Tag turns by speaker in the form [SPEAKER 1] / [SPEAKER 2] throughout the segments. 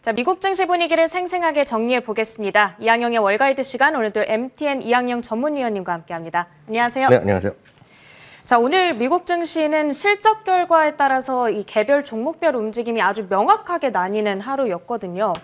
[SPEAKER 1] 자, 미국 증시 분위기를 생생하게 정리해 보겠습니다. 이항영의 월가이드 시간, 오늘도 MTN 이항영 전문위원님과 함께합니다. 안녕하세요.
[SPEAKER 2] 네, 안녕하세요.
[SPEAKER 1] 자, 오늘 미국 증시는 실적 결과에 따라서 이 개별 종목별 움직임이 아주 명확하게 나뉘는 하루였거든요.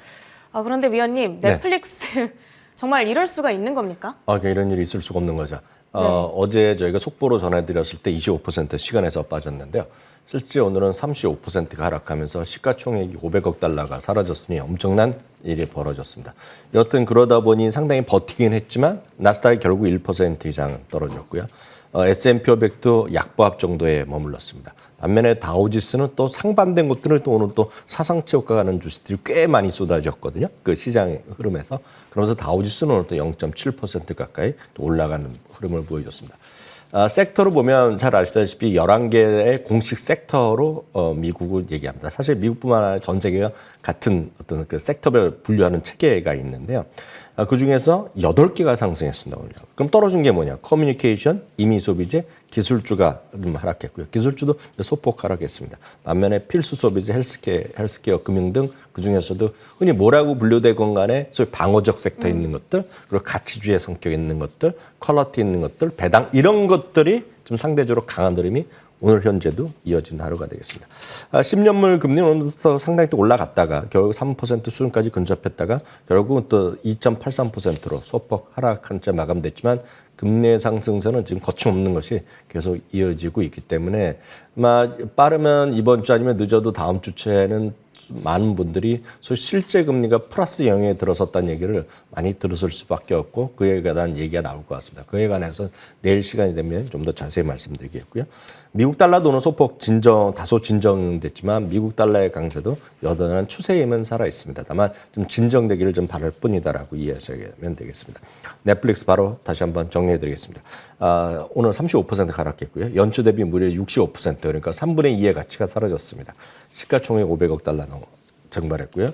[SPEAKER 1] 그런데 위원님, 넷플릭스 네. 정말 이럴 수가 있는 겁니까?
[SPEAKER 2] 이런 일이 있을 수가 없는 거죠. 어제 저희가 속보로 전해드렸을 때 25% 시간에서 빠졌는데요. 실제 오늘은 35%가 하락하면서 시가총액이 500억 달러가 사라졌으니 엄청난 일이 벌어졌습니다. 여튼 그러다 보니 상당히 버티긴 했지만 나스닥이 결국 1% 이상 떨어졌고요. S&P 500도 약보합 정도에 머물렀습니다. 반면에 다우지수는 또 상반된 것들을 또 오늘 또 사상체 효과가 나는 주식들이 꽤 많이 쏟아졌거든요. 그 시장의 흐름에서. 그러면서 다우지수는 오늘 또 0.7% 가까이 또 올라가는 흐름을 보여줬습니다. 섹터로 보면 잘 아시다시피 11개의 공식 섹터로 미국을 얘기합니다. 사실 미국뿐만 아니라 전 세계가 같은 어떤 그 섹터별 분류하는 체계가 있는데요. 그 중에서 8개가 상승했습니다. 오늘. 그럼 떨어진 게 뭐냐? 커뮤니케이션, 임의 소비재, 기술주가 좀 하락했고요. 기술주도 소폭 하락했습니다. 반면에 필수 소비재, 헬스케어, 금융 등 그중에서도 흔히 뭐라고 분류되건 간에 소위 방어적 섹터에 있는 것들, 그리고 가치주의 성격이 있는 것들, 퀄리티 있는 것들, 배당 이런 것들이 좀 상대적으로 강한 흐름이 오늘 현재도 이어진 하루가 되겠습니다. 10년물 금리는 오늘부터 상당히 또 올라갔다가 결국 3% 수준까지 근접했다가 결국은 또 2.83%로 소폭 하락한 채 마감됐지만 금리의 상승세는 지금 거침없는 것이 계속 이어지고 있기 때문에 아마 빠르면 이번 주 아니면 늦어도 다음 주째는 많은 분들이 소위 실제 금리가 플러스 0에 들어섰다는 얘기를 많이 들으실 수밖에 없고 그에 관한 얘기가 나올 것 같습니다. 그에 관해서 내일 시간이 되면 좀 더 자세히 말씀드리겠고요. 미국 달러도 오늘 소폭 다소 진정됐지만 미국 달러의 강세도 여전한 추세의 힘은 살아 있습니다. 다만 좀 진정되기를 좀 바랄 뿐이다라고 이해하시면 되겠습니다. 넷플릭스 바로 다시 한번 정리해드리겠습니다. 오늘 35% 하락했고요. 연초 대비 무려 65% 그러니까 3분의 2의 가치가 사라졌습니다. 시가총액 500억 달러 증발했고요.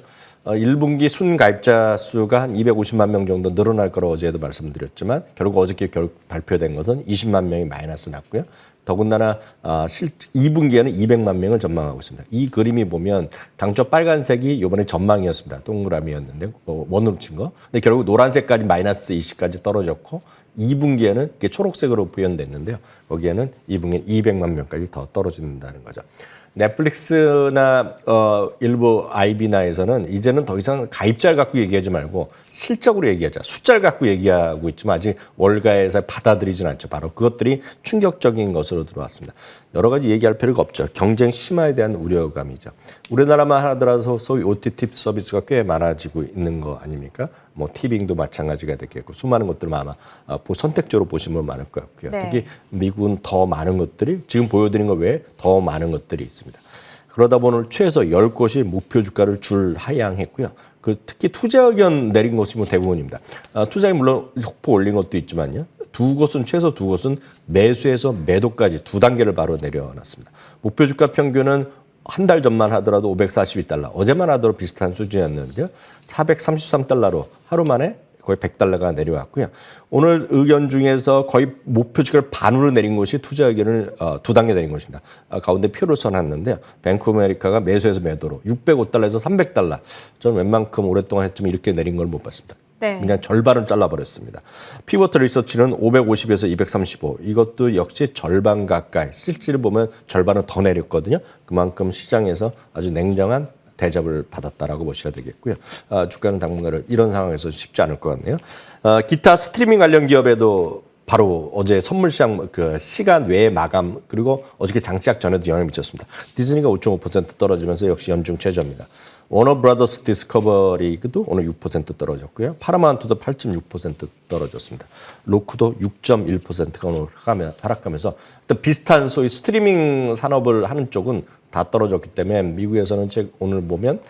[SPEAKER 2] 1분기 순가입자 수가 한 250만 명 정도 늘어날 거라고 어제도 말씀드렸지만 결국 어저께 발표된 것은 20만 명이 마이너스 났고요. 더군다나 2분기에는 200만 명을 전망하고 있습니다. 이 그림이 보면 당초 빨간색이 이번에 전망이었습니다. 동그라미였는데 원으로 친 거. 근데 결국 노란색까지 마이너스 20까지 떨어졌고 2분기에는 이게 초록색으로 표현됐는데요. 거기에는 2분기에 200만 명까지 더 떨어진다는 거죠. 넷플릭스나 일부 IB나에서는 이제는 더 이상 가입자를 갖고 얘기하지 말고 실적으로 얘기하자. 숫자를 갖고 얘기하고 있지만 아직 월가에서 받아들이진 않죠. 바로 그것들이 충격적인 것으로 들어왔습니다. 여러 가지 얘기할 필요가 없죠. 경쟁 심화에 대한 우려감이죠. 우리나라만 하더라도 소위 OTT 서비스가 꽤 많아지고 있는 거 아닙니까? 뭐 티빙도 마찬가지가 되겠고 수많은 것들을 아마 선택적으로 보시면 많을 것 같고요.
[SPEAKER 1] 네.
[SPEAKER 2] 특히 미국은 더 많은 것들이 지금 보여드린 것 외에 더 많은 것들이 있습니다. 그러다 보니 최소 10곳이 목표 주가를 하향했고요. 특히 투자 의견 내린 것이 뭐 대부분입니다. 투자에 물론 속보 올린 것도 있지만요. 최소 두 곳은 매수에서 매도까지 2단계를 바로 내려놨습니다. 목표 주가 평균은 한 달 전만 하더라도 542달러, 어제만 하더라도 비슷한 수준이었는데요. 433달러로 하루 만에 거의 100달러가 내려왔고요. 오늘 의견 중에서 거의 목표 주가를 반으로 내린 것이 투자 의견을 2단계 내린 것입니다. 가운데 표를 써놨는데요. 뱅크 오브 아메리카가 매수에서 매도로 605달러에서 300달러. 저는 웬만큼 오랫동안 했지만 이렇게 내린 걸 못 봤습니다.
[SPEAKER 1] 네.
[SPEAKER 2] 그냥 절반을 잘라버렸습니다. 피보트 리서치는 550에서 235. 이것도 역시 절반 가까이. 실질을 보면 절반은 더 내렸거든요. 그만큼 시장에서 아주 냉정한 대접을 받았다라고 보셔야 되겠고요. 주가는 당분간 이런 상황에서 쉽지 않을 것 같네요. 기타 스트리밍 관련 기업에도 바로 어제 선물시장 시간 외의 마감 그리고 어저께 장시작 전에도 영향을 미쳤습니다. 디즈니가 5.5% 떨어지면서 역시 연중 최저입니다. 워너브라더스 디스커버리도 오늘 6% 떨어졌고요. 파라마운트도 8.6% 떨어졌습니다. 로쿠도 6.1%가 오늘 하락하면서 비슷한 소위 스트리밍 산업을 하는 쪽은 다 떨어졌기 때문에 미국에서는 오늘 보면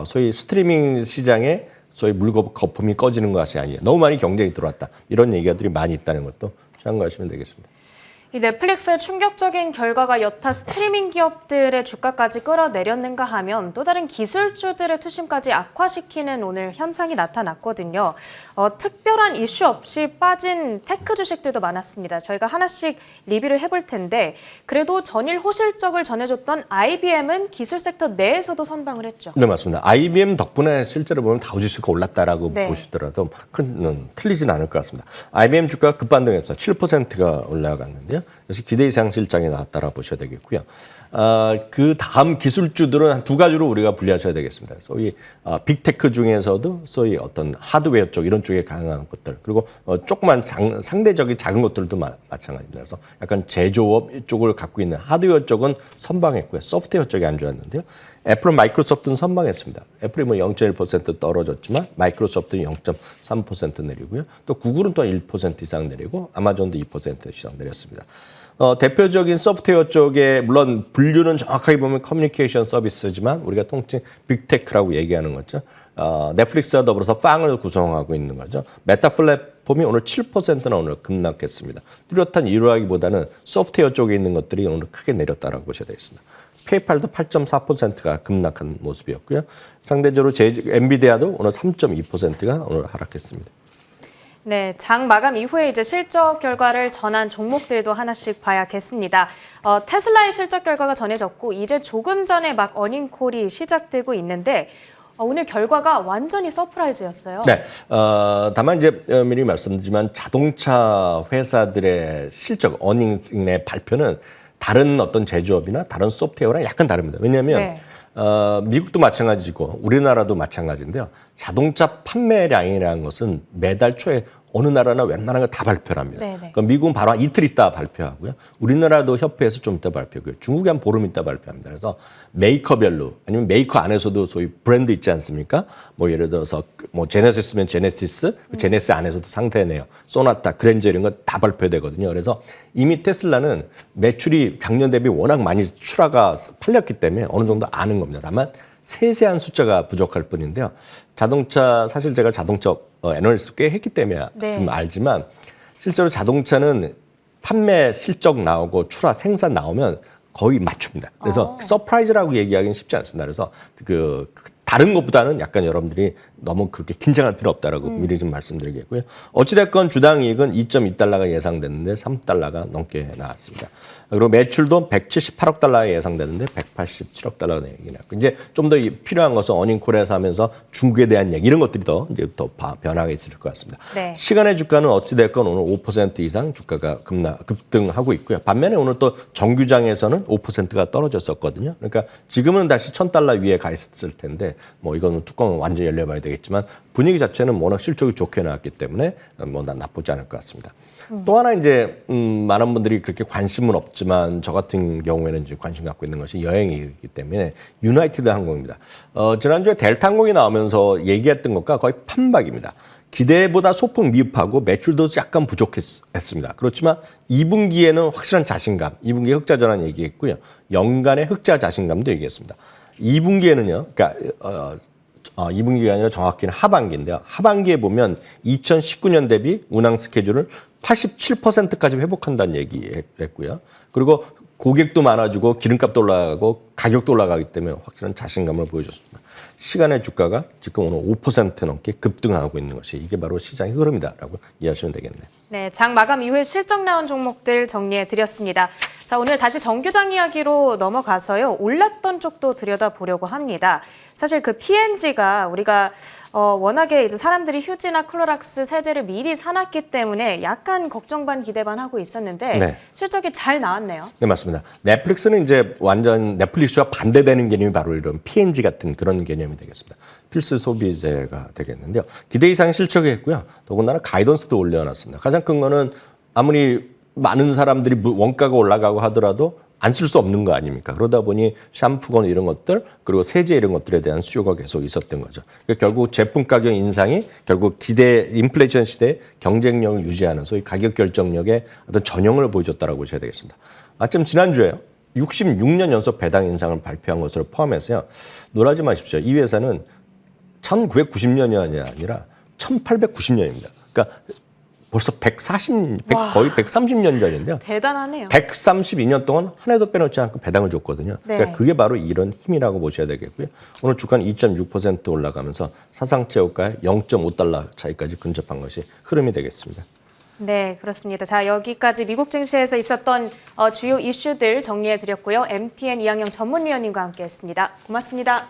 [SPEAKER 2] 소위 스트리밍 시장에 소위 거품이 꺼지는 것이 아니에요. 너무 많이 경쟁이 들어왔다. 이런 얘기들이 많이 있다는 것도 참고하시면 되겠습니다.
[SPEAKER 1] 이 넷플릭스의 충격적인 결과가 여타 스트리밍 기업들의 주가까지 끌어내렸는가 하면 또 다른 기술주들의 투심까지 악화시키는 오늘 현상이 나타났거든요. 특별한 이슈 없이 빠진 테크 주식들도 많았습니다. 저희가 하나씩 리뷰를 해볼 텐데 그래도 전일 호실적을 전해줬던 IBM은 기술 섹터 내에서도 선방을 했죠.
[SPEAKER 2] 네, 맞습니다. IBM 덕분에 실제로 보면 다우지수가 올랐다라고
[SPEAKER 1] 네.
[SPEAKER 2] 보시더라도 틀리진 않을 것 같습니다. IBM 주가가 급반등했어요. 7%가 올라갔는데요. 그래서 기대 이상 실적이 나왔다라고 보셔야 되겠고요. 그 다음 기술주들은 한 두 가지로 우리가 분리하셔야 되겠습니다. 소위 빅테크 중에서도 소위 어떤 하드웨어 쪽 이런 쪽에 강한 것들 그리고 조그만 상대적인 작은 것들도 마찬가지입니다. 그래서 약간 제조업 쪽을 갖고 있는 하드웨어 쪽은 선방했고요. 소프트웨어 쪽이 안 좋았는데요. 애플은 마이크로소프트는 선방했습니다. 애플이 뭐 0.1% 떨어졌지만 마이크로소프트는 0.3% 내리고요. 또 구글은 또 1% 이상 내리고 아마존도 2% 이상 내렸습니다. 대표적인 소프트웨어 쪽에 물론 분류는 정확하게 보면 커뮤니케이션 서비스지만 우리가 통칭 빅테크라고 얘기하는 거죠. 넷플릭스와 더불어서 빵을 구성하고 있는 거죠. 메타 플랫폼이 오늘 7%나 오늘 급락했습니다. 뚜렷한 이유라기보다는 소프트웨어 쪽에 있는 것들이 오늘 크게 내렸다라고 보셔야 되겠습니다. 페이팔도 8.4%가 급락한 모습이었고요. 상대적으로 엔비디아도 오늘 3.2%가 오늘 하락했습니다.
[SPEAKER 1] 네, 장 마감 이후에 이제 실적 결과를 전한 종목들도 하나씩 봐야겠습니다. 테슬라의 실적 결과가 전해졌고 이제 조금 전에 막 어닝콜이 시작되고 있는데 오늘 결과가 완전히 서프라이즈였어요.
[SPEAKER 2] 네, 다만 이제 미리 말씀드리지만 자동차 회사들의 실적 어닝의 발표는 다른 어떤 제조업이나 다른 소프트웨어랑 약간 다릅니다. 왜냐하면
[SPEAKER 1] 네.
[SPEAKER 2] 미국도 마찬가지고 우리나라도 마찬가지인데요. 자동차 판매량이라는 것은 매달 초에 어느 나라나 웬만한 거 다 발표를 합니다. 그러니까 미국은 바로 한 이틀 있다 발표하고요. 우리나라도 협회에서 좀 이따 발표하고요. 중국이 한 보름 있다 발표합니다. 그래서 메이커별로 아니면 메이커 안에서도 소위 브랜드 있지 않습니까? 뭐 예를 들어서 뭐 제네시스면 제네시스, 제네시스 안에서도 상태네요. 소나타, 그랜저 이런 거 다 발표되거든요. 그래서 이미 테슬라는 매출이 작년 대비 워낙 많이 출하가 팔렸기 때문에 어느 정도 아는 겁니다. 다만 세세한 숫자가 부족할 뿐인데요. 자동차 사실 제가 자동차 애널리스트 꽤 했기 때문에 좀 알지만 실제로 자동차는 판매 실적 나오고 출하 생산 나오면 거의 맞춥니다. 그래서 서프라이즈라고 얘기하기는 쉽지 않습니다. 그래서 다른 것보다는 약간 여러분들이 너무 그렇게 긴장할 필요 없다라고 미리 좀 말씀드리겠고요. 어찌됐건 주당 이익은 2.2달러가 예상됐는데 3달러가 넘게 나왔습니다. 그리고 매출도 178억 달러가 예상되는데 187억 달러가 얘기나고 이제 좀 더 필요한 것은 어닝콜에서 하면서 중국에 대한 얘기 이런 것들이 더 변화가 있을 것 같습니다.
[SPEAKER 1] 네.
[SPEAKER 2] 시간의 주가는 어찌됐건 오늘 5% 이상 주가가 급등하고 있고요. 반면에 오늘 또 정규장에서는 5%가 떨어졌었거든요. 그러니까 지금은 다시 1,000달러 위에 가 있을 텐데 뭐 이거는 뚜껑을 완전히 열려봐야 되겠지만 분위기 자체는 워낙 실적이 좋게 나왔기 때문에 뭐 나쁘지 않을 것 같습니다. 또 하나 이제 많은 분들이 그렇게 관심은 없지만 저 같은 경우에는 이제 관심 갖고 있는 것이 여행이기 때문에 유나이티드 항공입니다. 지난주에 델타 항공이 나오면서 얘기했던 것과 거의 판박입니다. 기대보다 소폭 미흡하고 매출도 약간 부족했습니다. 그렇지만 2분기에는 확실한 자신감, 2분기 흑자 전환 얘기했고요. 연간의 흑자 자신감도 얘기했습니다. 2분기에는요, 그러니까 2분기가 아니라 정확히는 하반기인데요. 하반기에 보면 2019년 대비 운항 스케줄을 87%까지 회복한다는 얘기했고요. 그리고 고객도 많아지고 기름값도 올라가고 가격도 올라가기 때문에 확실한 자신감을 보여줬습니다. 시간의 주가가 지금 오늘 5% 넘게 급등하고 있는 것이 이게 바로 시장의 흐름이다라고 이해하시면 되겠네요.
[SPEAKER 1] 네, 장 마감 이후에 실적 나온 종목들 정리해 드렸습니다. 자, 오늘 다시 정규장 이야기로 넘어가서요. 올랐던 쪽도 들여다보려고 합니다. 사실 그 P&G가 우리가 워낙에 이제 사람들이 휴지나 클로락스 세제를 미리 사놨기 때문에 약간 걱정 반 기대 반 하고 있었는데
[SPEAKER 2] 네.
[SPEAKER 1] 실적이 잘 나왔네요.
[SPEAKER 2] 네, 맞습니다. 넷플릭스는 이제 완전 넷플릭스와 반대되는 개념이 바로 이런 P&G 같은 그런 개념이 되겠습니다. 필수 소비재가 되겠는데요. 기대 이상 실적이 했고요. 더군다나 가이던스도 올려놨습니다. 가장 큰 거는 아무리 많은 사람들이 원가가 올라가고 하더라도 안 쓸 수 없는 거 아닙니까? 그러다 보니 샴푸건 이런 것들 그리고 세제 이런 것들에 대한 수요가 계속 있었던 거죠. 그러니까 결국 제품 가격 인상이 결국 기대 인플레이션 시대의 경쟁력을 유지하는 소위 가격 결정력의 어떤 전형을 보여줬다라고 보셔야 되겠습니다. 마침 지난주에요. 66년 연속 배당 인상을 발표한 것으로 포함해서요. 놀라지 마십시오. 이 회사는 1990년이 아니라 1890년입니다. 그러니까 벌써 거의 130년 전인데요.
[SPEAKER 1] 대단하네요.
[SPEAKER 2] 132년 동안 한 해도 빼놓지 않고 배당을 줬거든요.
[SPEAKER 1] 네.
[SPEAKER 2] 그러니까 그게 바로 이런 힘이라고 보셔야 되겠고요. 오늘 주가는 2.6% 올라가면서 사상 최고가의 0.5달러 차이까지 근접한 것이 흐름이 되겠습니다.
[SPEAKER 1] 네, 그렇습니다. 자, 여기까지 미국 증시에서 있었던 주요 이슈들 정리해드렸고요. MTN 이항영 전문위원님과 함께했습니다. 고맙습니다.